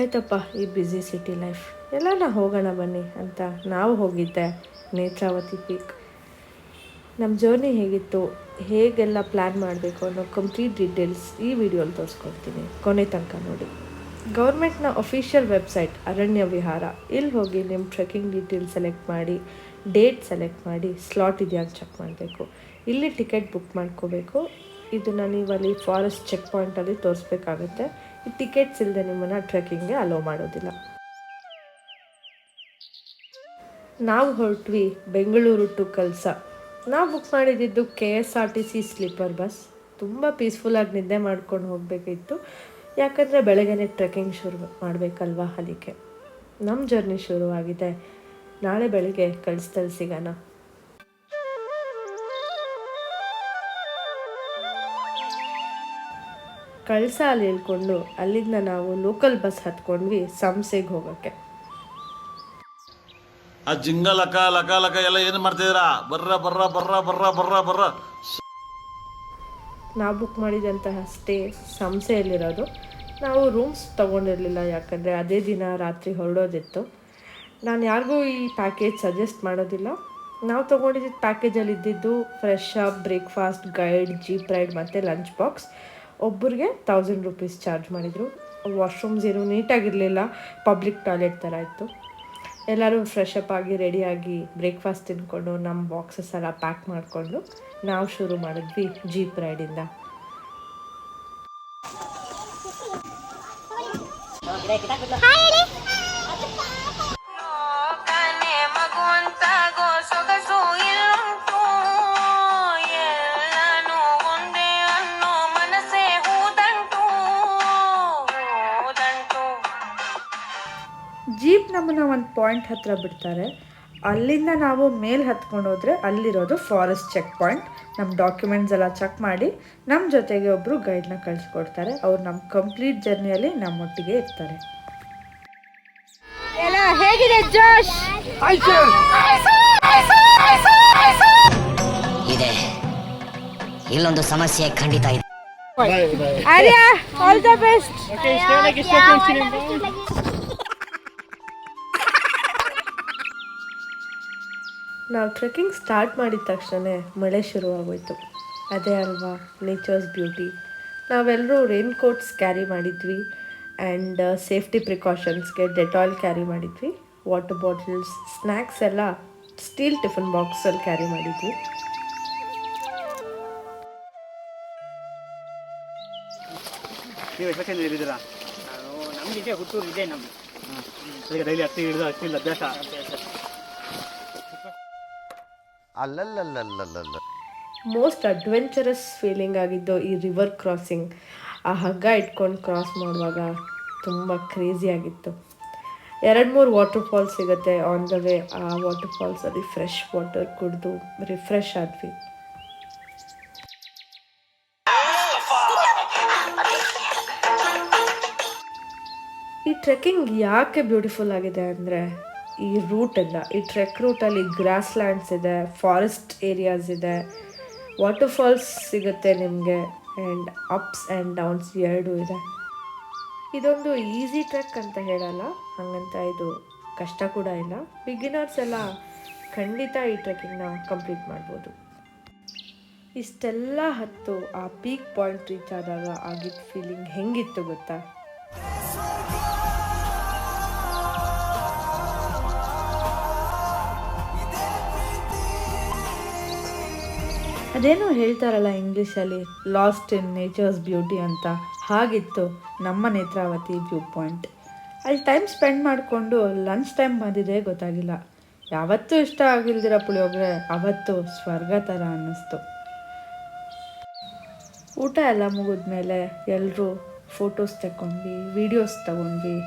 ಸಾಕಾಯ್ತಪ್ಪ ಈ busy city life, ಎಲ್ಲಾನ ಹೋಗೋಣ ಬನ್ನಿ ಅಂತ ನಾವು ಹೋಗಿದ್ದೆ ನೇತ್ರಾವತಿ ಪೀಕ್. ನಮ್ಮ ಜರ್ನಿ ಹೇಗಿತ್ತು, ಹೇಗೆಲ್ಲ ಪ್ಲ್ಯಾನ್ ಮಾಡಬೇಕು ಅನ್ನೋ ಕಂಪ್ಲೀಟ್ ಡೀಟೇಲ್ಸ್ ಈ ವಿಡಿಯೋಲಿ ತೋರಿಸ್ಕೊಡ್ತೀನಿ, ಕೊನೆ ತನಕ ನೋಡಿ. ಗೌರ್ಮೆಂಟ್ನ ಅಫಿಷಿಯಲ್ ವೆಬ್ಸೈಟ್ ಅರಣ್ಯ ವಿಹಾರ, ಇಲ್ಲಿ ಹೋಗಿ ನಿಮ್ಮ ಟ್ರೆಕ್ಕಿಂಗ್ ಡೀಟೇಲ್ ಸೆಲೆಕ್ಟ್ ಮಾಡಿ, ಡೇಟ್ ಸೆಲೆಕ್ಟ್ ಮಾಡಿ, ಸ್ಲಾಟ್ ಇದೆಯಾ ಅಂತ ಚೆಕ್ ಮಾಡಬೇಕು. ಇಲ್ಲಿ ಟಿಕೆಟ್ ಬುಕ್ ಮಾಡ್ಕೋಬೇಕು. ಇದನ್ನು ನೀವಲ್ಲಿ ಫಾರೆಸ್ಟ್ ಚೆಕ್ ಪಾಯಿಂಟಲ್ಲಿ ತೋರಿಸ್ಬೇಕಾಗುತ್ತೆ. ಈ ಟಿಕೆಟ್ಸ್ ಇಲ್ಲದೆ ನಿಮ್ಮನ್ನು ಟ್ರೆಕ್ಕಿಂಗ್ಗೆ ಅಲೋ ಮಾಡೋದಿಲ್ಲ. ನಾವು ಹೊರಟ್ವಿ ಬೆಂಗಳೂರು ಟು ಕಲ್ಸ. ನಾವು ಬುಕ್ ಮಾಡಿದ್ದು KSRTC ಸ್ಲೀಪರ್ ಬಸ್. ತುಂಬ ಪೀಸ್ಫುಲ್ಲಾಗಿ ನಿದ್ದೆ ಮಾಡ್ಕೊಂಡು ಹೋಗಬೇಕಿತ್ತು, ಯಾಕಂದರೆ ಬೆಳಗ್ಗೆನೇ ಟ್ರೆಕ್ಕಿಂಗ್ ಶುರು ಮಾಡಬೇಕಲ್ವ, ಅದಕ್ಕೆ. ನಮ್ಮ ಜರ್ನಿ ಶುರುವಾಗಿದೆ. ನಾಳೆ ಬೆಳಗ್ಗೆ ಕಲ್ಸದಲ್ಲಿ ಸಿಗೋಣ. ಕಳಸ ಅಲ್ಲಿ ಇಳ್ಕೊಂಡು ಅಲ್ಲಿಂದ ನಾವು ಲೋಕಲ್ ಬಸ್ ಹತ್ಕೊಂಡ್ವಿ ಸಂಸೆಗೆ ಹೋಗೋಕ್ಕೆ. ಆ ಜಿಂಗ ಲಕ ಲಕ ಲಕ ಎಲ್ಲ ಏನು ಮಾಡ್ತಿದ್ದೀರಾ? ಬರ್ರ ಬರ್ರ ಬರ್ರ ಬರ್ರ ಬರ್ರ ಬರ್ರ. ನಾವು ಬುಕ್ ಮಾಡಿದಂತಹ ಸ್ಟೇ ಸಂಸೆಯಲ್ಲಿರೋದು. ನಾವು ರೂಮ್ಸ್ ತೊಗೊಂಡಿರಲಿಲ್ಲ, ಯಾಕಂದರೆ ಅದೇ ದಿನ ರಾತ್ರಿ ಹೊರಡೋದಿತ್ತು. ನಾನು ಯಾರಿಗೂ ಈ ಪ್ಯಾಕೇಜ್ ಸಜೆಸ್ಟ್ ಮಾಡೋದಿಲ್ಲ. ನಾವು ತೊಗೊಂಡಿದ್ದು ಪ್ಯಾಕೇಜಲ್ಲಿ ಇದ್ದಿದ್ದು fresh up, breakfast, guide, jeep ride ಮತ್ತು ಲಂಚ್ ಬಾಕ್ಸ್. ಒಬ್ಬರಿಗೆ 1000 ರೂಪೀಸ್ ಚಾರ್ಜ್ ಮಾಡಿದರು. ವಾಶ್ರೂಮ್ಸ್ ಏನು ನೀಟಾಗಿರಲಿಲ್ಲ, ಪಬ್ಲಿಕ್ ಟಾಯ್ಲೆಟ್ ಥರ ಇತ್ತು. ಎಲ್ಲರೂ ಫ್ರೆಶ್ ಅಪ್ ಆಗಿ ರೆಡಿಯಾಗಿ ಬ್ರೇಕ್ಫಾಸ್ಟ್ ತಿಂದ್ಕೊಂಡು ನಮ್ಮ ಬಾಕ್ಸಸ್ ಎಲ್ಲ ಪ್ಯಾಕ್ ಮಾಡಿಕೊಂಡು ನಾವು ಶುರು ಮಾಡಿದ್ವಿ ಜೀಪ್ ರೈಡಿಂದ. ಜೀಪ್ ನಮ್ಮನ್ನು ಒಂದು ಪಾಯಿಂಟ್ ಹತ್ರ ಬಿಡ್ತಾರೆ. ಅಲ್ಲಿಂದ ನಾವು ಮೇಲೆ ಹತ್ಕೊಂಡು ಹೋದರೆ ಅಲ್ಲಿರೋದು ಫಾರೆಸ್ಟ್ ಚೆಕ್ ಪಾಯಿಂಟ್. ನಮ್ಮ ಡಾಕ್ಯುಮೆಂಟ್ಸ್ ಎಲ್ಲ ಚೆಕ್ ಮಾಡಿ ನಮ್ಮ ಜೊತೆಗೆ ಒಬ್ಬರು ಗೈಡ್ನ ಕಳಿಸ್ಕೊಡ್ತಾರೆ. ಅವ್ರು ನಮ್ಮ ಕಂಪ್ಲೀಟ್ ಜರ್ನಿಯಲ್ಲಿ ನಮ್ಮೊಟ್ಟಿಗೆ ಇರ್ತಾರೆ. ಹೇಗಿದೆ ಜೋಶ್? ಇದೆ, ಇಲ್ಲೊಂದು ಸಮಸ್ಯೆ ಖಂಡಿತ ಇದೆ. ಆರ್ಯ, ಆಲ್ ದ ಬೆಸ್ಟ್. ನಾವು ಟ್ರೆಕ್ಕಿಂಗ್ ಸ್ಟಾರ್ಟ್ ಮಾಡಿದ ತಕ್ಷಣ ಮಳೆ ಶುರುವಾಗೋಯ್ತು. ಅದೇ ಅಲ್ವಾ ನೇಚರ್ಸ್ ಬ್ಯೂಟಿ. ನಾವೆಲ್ಲರೂ ರೈನ್ ಕೋಟ್ಸ್ ಕ್ಯಾರಿ ಮಾಡಿದ್ವಿ ಆ್ಯಂಡ್ ಸೇಫ್ಟಿ ಪ್ರಿಕಾಷನ್ಸ್ಗೆ ಡೆಟಾಲ್ ಕ್ಯಾರಿ ಮಾಡಿದ್ವಿ. ವಾಟರ್ ಬಾಟಲ್ಸ್, ಸ್ನ್ಯಾಕ್ಸ್ ಎಲ್ಲ ಸ್ಟೀಲ್ ಟಿಫನ್ ಬಾಕ್ಸಲ್ಲಿ ಕ್ಯಾರಿ ಮಾಡಿದ್ವಿ. ನೀವು ಎಷ್ಟು ಜನ ಇದ್ದೀರಾ? ನಮಗಿದೆ ಹುಟ್ಟೂರು ಇದೆ ನಮ್ಗೆ ಡೈಲಿ ಹತ್ತಿ ಹಿಡಿದು ಹತ್ತಿಲ್ಲ ಅಭ್ಯಾಸ. ಅಲ್ಲಲ್ಲಲ್ಲಲ್ಲಲ್ಲ ಮೋಸ್ಟ್ ಅಡ್ವೆಂಚರಸ್ ಫೀಲಿಂಗ್ ಆಗಿದ್ದು ಈ ರಿವರ್ ಕ್ರಾಸಿಂಗ್. ಆ ಹಗ್ಗ ಇಟ್ಕೊಂಡು ಕ್ರಾಸ್ ಮಾಡುವಾಗ ತುಂಬ ಕ್ರೇಜಿಯಾಗಿತ್ತು. 2-3 ವಾಟರ್ ಫಾಲ್ಸ್ ಸಿಗುತ್ತೆ ಆನ್ ದ ವೇ. ಆ ವಾಟರ್ ಫಾಲ್ಸಲ್ಲಿ ಫ್ರೆಶ್ ವಾಟರ್ ಕುಡಿದು ರಿಫ್ರೆಶ್ ಆದ್ವಿ. ಈ ಟ್ರೆಕ್ಕಿಂಗ್ ಯಾಕೆ ಬ್ಯೂಟಿಫುಲ್ ಆಗಿದೆ ಅಂದರೆ ಈ ರೂಟ್ ಎಲ್ಲ, ಈ ಟ್ರೆಕ್ ರೂಟಲ್ಲಿ ಗ್ರಾಸ್ ಲ್ಯಾಂಡ್ಸ್ ಇದೆ, ಫಾರೆಸ್ಟ್ ಏರಿಯಾಸ್ ಇದೆ, ವಾಟರ್ ಫಾಲ್ಸ್ ಸಿಗುತ್ತೆ ನಿಮಗೆ, ಆ್ಯಂಡ್ ಅಪ್ಸ್ ಆ್ಯಂಡ್ ಡೌನ್ಸ್ ಎರಡೂ ಇದೆ. ಇದೊಂದು ಈಸಿ ಟ್ರೆಕ್ ಅಂತ ಹೇಳಲ್ಲ, ಹಾಗಂತ ಇದು ಕಷ್ಟ ಕೂಡ ಇಲ್ಲ. ಬಿಗಿನರ್ಸ್ ಎಲ್ಲ ಖಂಡಿತ ಈ ಟ್ರೆಕ್ಕಿಂಗ್ನ ಕಂಪ್ಲೀಟ್ ಮಾಡ್ಬೋದು. ಇಷ್ಟೆಲ್ಲ ಹತ್ತು ಆ ಪೀಕ್ ಪಾಯಿಂಟ್ ರೀಚ್ ಆದಾಗ ಆಗಿದ್ದ ಫೀಲಿಂಗ್ ಹೆಂಗಿತ್ತು ಗೊತ್ತಾ? ಅದೇನೋ ಹೇಳ್ತಾರಲ್ಲ ಇಂಗ್ಲೀಷಲ್ಲಿ, ಲಾಸ್ಟ್ ಇನ್ ನೇಚರ್ಸ್ ಬ್ಯೂಟಿ ಅಂತ. ಹಾಗಿತ್ತು ನಮ್ಮ ನೇತ್ರಾವತಿ ವ್ಯೂ ಪಾಯಿಂಟ್. ಅಲ್ಲಿ ಟೈಮ್ ಸ್ಪೆಂಡ್ ಮಾಡಿಕೊಂಡು ಲಂಚ್ ಟೈಮ್ ಬಂದಿದೆ ಗೊತ್ತಾಗಿಲ್ಲ. ಯಾವತ್ತೂ ಇಷ್ಟ ಆಗಿಲ್ದಿರೋ ಪುಳಿಯೋಗರೆ ಅವತ್ತು ಸ್ವರ್ಗ ಥರ ಅನ್ನಿಸ್ತು. ಊಟ ಎಲ್ಲ ಮುಗಿದ್ಮೇಲೆ ಎಲ್ಲರೂ ಫೋಟೋಸ್ ತಗೊಂಡ್ವಿ, ವಿಡಿಯೋಸ್ ತಗೊಂಡ್ವಿ,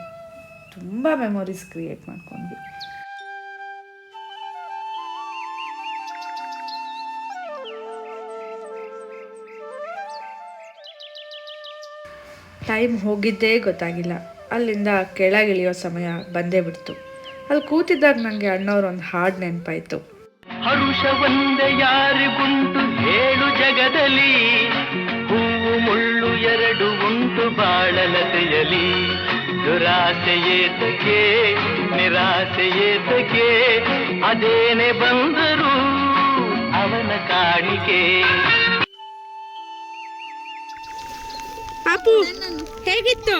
ತುಂಬ ಮೆಮೊರೀಸ್ ಕ್ರಿಯೇಟ್ ಮಾಡ್ಕೊಂಡ್ವಿ. ಟೈಮ್ ಹೋಗಿದ್ದೇ ಗೊತ್ತಾಗಿಲ್ಲ. ಅಲ್ಲಿಂದ ಕೆಳಗಿಳಿಯೋ ಸಮಯ ಬಂದೇ ಬಿಡ್ತು. ಅಲ್ಲಿ ಕೂತಿದ್ದಾಗ ನನಗೆ ಅಣ್ಣವ್ರೊಂದು ಹಾಡು ನೆನಪಾಯಿತು. ಹರುಷ ಒಂದೇ ಯಾರಿಗುಂಟು ಹೇಳು ಜಗದಲ್ಲಿ, ಹೂವು ಮುಳ್ಳು ಎರಡು ಉಂಟು ಬಾಳಲತೆಯಲಿ, ದುರಾಸೆ ಏತಕ್ಕೆ ನಿರಾಸೆ ಏತಕ್ಕೆ ಅದೇನೆ ಬಂದರು ಅವನ ಕಾಣಿಕೆ. ಪಾಪು ಹೇಗಿತ್ತು?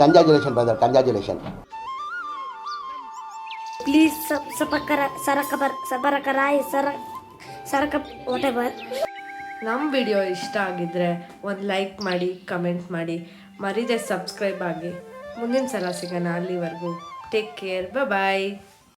Congratulation brother, congratulation. ಪ್ಲೀಸ್ ಸರಕ ವಾಟೆವರ್. ನಮ್ಮ ವಿಡಿಯೋ ಇಷ್ಟ ಆಗಿದ್ರೆ ಒಂದು ಲೈಕ್ ಮಾಡಿ, ಕಮೆಂಟ್ ಮಾಡಿ, ಮರಿದೆ ಸಬ್ಸ್ಕ್ರೈಬ್ ಆಗಿ. ಮುಂದಿನ ಸಲ ಸಿಗೋಣ. ಅಲ್ಲಿವರೆಗೂ ಟೇಕ್ ಕೇರ್, ಬಾಯ್.